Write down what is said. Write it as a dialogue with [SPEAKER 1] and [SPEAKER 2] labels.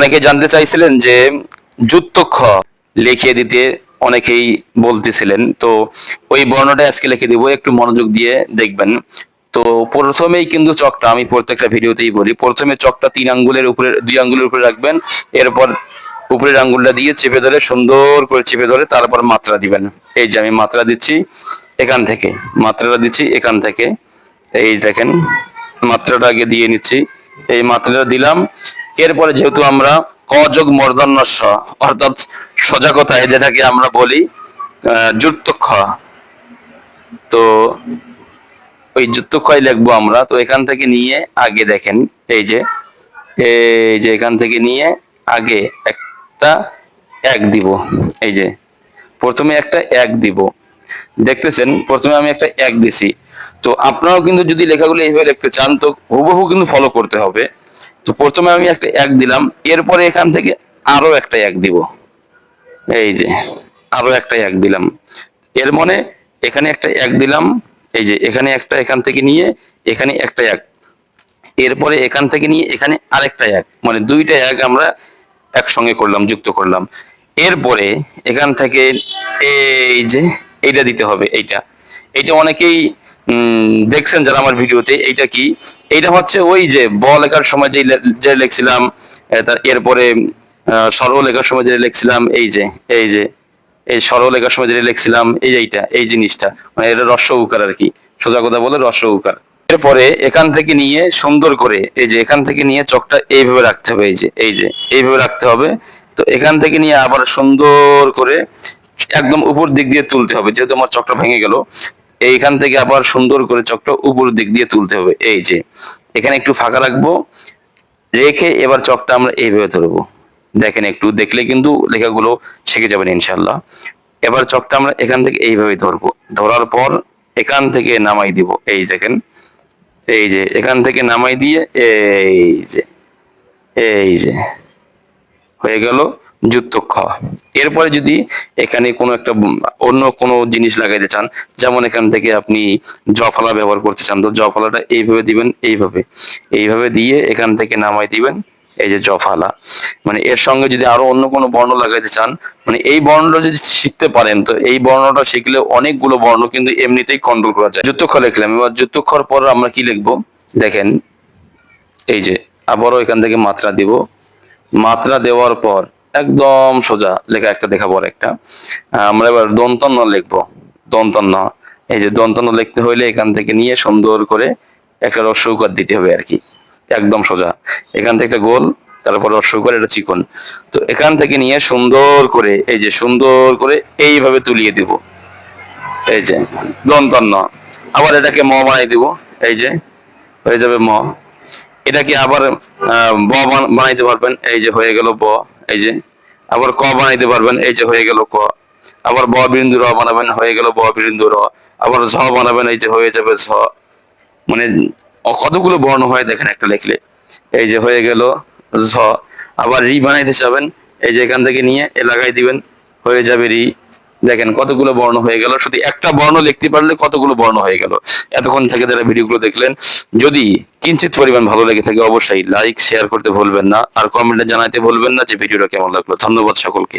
[SPEAKER 1] অনেকে জানতে চাইছিলেন যে যুক্ত খ লিখিয়ে দিতে, অনেকেই বলতেছিলেন। তো ওই বর্ণটা আজকে লিখে দিব, একটু মনোযোগ দিয়ে দেখবেন। তো প্রথমেই কিন্তু চকটা, আমি প্রত্যেকটা ভিডিওতেই বলি, প্রথমে চকটা 3 আঙ্গুলের উপরে, 2 আঙ্গুলের উপরে রাখবেন। এরপর উপরের আঙ্গুলটা দিয়ে চেপে ধরে, সুন্দর করে চেপে ধরে তারপর মাত্রা দিবেন। এই যে আমি মাত্রা দিচ্ছি এখান থেকে, মাত্রাটা দিচ্ছি এখান থেকে। এই দেখেন মাত্রাটা আগে দিয়ে নিচ্ছি, এই মাত্রাটা দিলাম। এরপরে যেহেতু আমরা ক যোগ মূর্ধন্য ষ, অর্থাৎ সোজা কথায় যেটাকে আমরা বলি যুক্ত খ, তো ওই যুক্ত ক্ষয় লিখবো আমরা। তো এখান থেকে নিয়ে আগে দেখেন, এই যে এখান থেকে নিয়ে আগে একটা এক দিব। এই যে প্রথমে একটা এক দিব, দেখতেছেন প্রথমে আমি একটা এক দিছি। তো আপনারাও কিন্তু যদি লেখাগুলো এইভাবে লিখতে চান তো হুবহু কিন্তু ফলো করতে হবে। তো প্রথমে আমি একটা এক দিলাম, এরপরে এখান থেকে আরো একটা এক দিব। এই যে আরো একটা এক দিলাম, এর মানে এখানে একটা এক দিলাম, এই যে এখানে একটা, এখান থেকে নিয়ে এখানে একটা এক, এরপরে এখান থেকে নিয়ে এখানে আরেকটা এক, মানে দুইটা এক আমরা একসঙ্গে করলাম, যুক্ত করলাম। এরপরে এখান থেকে এই যে এইটা দিতে হবে, এইটা এইটা অনেকেই দেখছেন যারা আমার ভিডিওতে। এইটা কি? এইটা হচ্ছে ওই যে ব লেখার সময় যে লিখছিলাম, এরপরে সরল লেখার সময় যে লিখছিলাম, এই যে এই সরল লেখার সময় যেটা লিখছিলাম, এই যে এইটা, এই জিনিসটা, মানে এটা রস্য উকার আর কি, সোজা কথা বলে রস্য উকার। এরপরে এখান থেকে নিয়ে সুন্দর করে, এই যে এখান থেকে নিয়ে চকটা এইভাবে রাখতে হবে, এই যে এইভাবে রাখতে হবে। তো এখান থেকে নিয়ে আবার সুন্দর করে একদম উপর দিক দিয়ে তুলতে হবে, যেহেতু আমার চকটা ভেঙে গেল। এইখান থেকে আবার সুন্দর করে চকটা উপর দিক দিয়ে তুলতে হবে। এই যে এখানে একটু ফাঁকা রাখবো, রেখে এবার চকটা আমরা এইভাবে ধরবো। দেখেন, একটু দেখলে কিন্তু লেখাগুলো শিখে যাবেন ইনশাল্লাহ। এবার চকটা আমরা এখান থেকে এইভাবে ধরবো, ধরার পর এখান থেকে নামাই দিব। এই দেখেন, এই যে এখান থেকে নামাই দিয়ে এই যে হয়ে গেল যুক্ত খ। এরপরে যদি এখানে কোনো একটা অন্য কোনো জিনিস লাগাইতে চান, যেমন এখান থেকে আপনি জফলা ব্যবহার করতে চান, তো জফলাটা এইভাবে দিবেন, এইভাবে দিয়ে এখান থেকে নামাই দিবেন। এই যে জফালা, মানে এর সঙ্গে যদি আরো অন্য কোনো বর্ণ লাগাইতে চান, মানে এই বর্ণটা যদি শিখতে পারেন, তো এই বর্ণটা শিখলে অনেকগুলো বর্ণ কিন্তু এমনিতেই কন্ট্রোল করা যায়। যুক্তক্ষর লিখলাম, এবার যুক্তক্ষর পর আমরা কি লিখবো দেখেন, এই যে আবারও এখান থেকে মাত্রা দিব। মাত্রা দেওয়ার পর একদম সোজা লেখা একটা দেখাবো, আর একটা আমরা এবার দন্তন্য লিখবো। দন্তন্য, এই যে দন্তন্য লিখতে হইলে এখান থেকে নিয়ে সুন্দর করে একটা রস্য উকার দিতে হবে আর কি, একদম সোজা। এখান থেকে একটা গোল, তারপর রস্য উকার, এটা চিকন। তো এখান থেকে নিয়ে সুন্দর করে, এই যে সুন্দর করে এইভাবে তুলিয়ে দিব। এই যে দন্তন্য, আবার এটাকে ম বানাই দিব। এই যে হয়ে যাবে ম। এটাকে আবার ব বানাইতে পারবেন, এই যে হয়ে গেল ব। এই যে আবার ক বানাইতে পারবেন, এই যে হয়ে গেল ক। আবার ব বিন্দু র বানাবেন, হয়ে গেল ব বিন্দু র। আবার ঝ বানাবেন, এই যে হয়ে যাবে ঝ। মানে কতগুলো বর্ণ হয় দেখেন একটা লিখলে। এই যে হয়ে গেল ঝ। আবার রি বানাইতে চাবেন, এই যে এখান থেকে নিয়ে এ লাগাই দিবেন, হয়ে যাবে রি। দেখেন কতগুলো বর্ণ হয়ে গেল, শুধু একটা বর্ণ লিখতে পারলে কতগুলো বর্ণ হয়ে গেল। এতক্ষণ থেকে যারা ভিডিওগুলো দেখলেন, যদি কিঞ্চিত পরিমাণ ভালো লেগে থাকে অবশ্যই লাইক শেয়ার করতে ভুলবেন না, আর কমেন্টে জানাতে ভুলবেন না যে ভিডিওটা কেমন লাগলো। ধন্যবাদ সকলকে।